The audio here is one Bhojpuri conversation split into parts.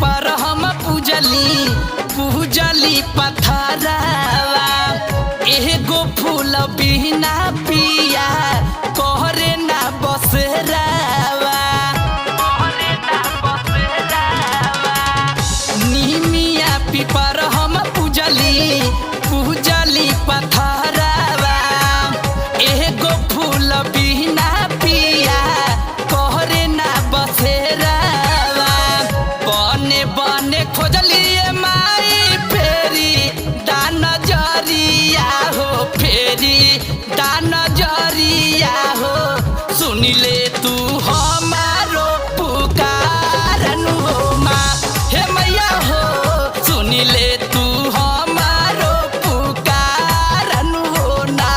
पिपर हम पूजली पथरावा एगो फूल बिना पिया कहरे ना बसरावा निमिया पिपर हम पूजली पथरावा एगो फूल बिना पिया कहरे ना बसरावा बने बने खोजली माई फेरी दान जरिया हो फेरी दान जरिया हो सुनिले तू हमारो पुकारनु हो माँ हे मैया हो सुनिले तू हमारो पुकारनु हो ना।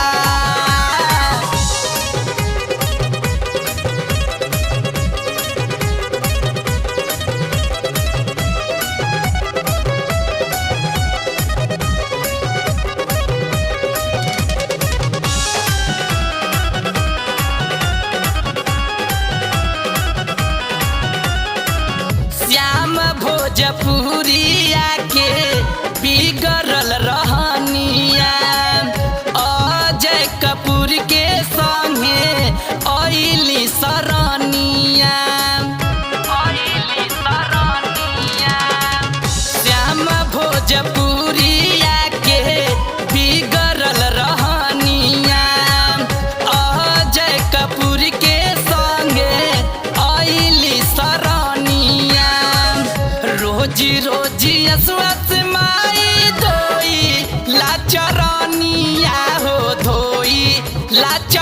श्याम भोजपुरिया के बिगड़ल रहनिया अजय कपूर के संगे अइली सरनिया श्याम भोजपुरिया के बिगड़ल रहनिया अजय कपूर के संगे अइली सरनिया रोजी रोजी अस्वत माई धोई लाचरनिया हो धोई लाच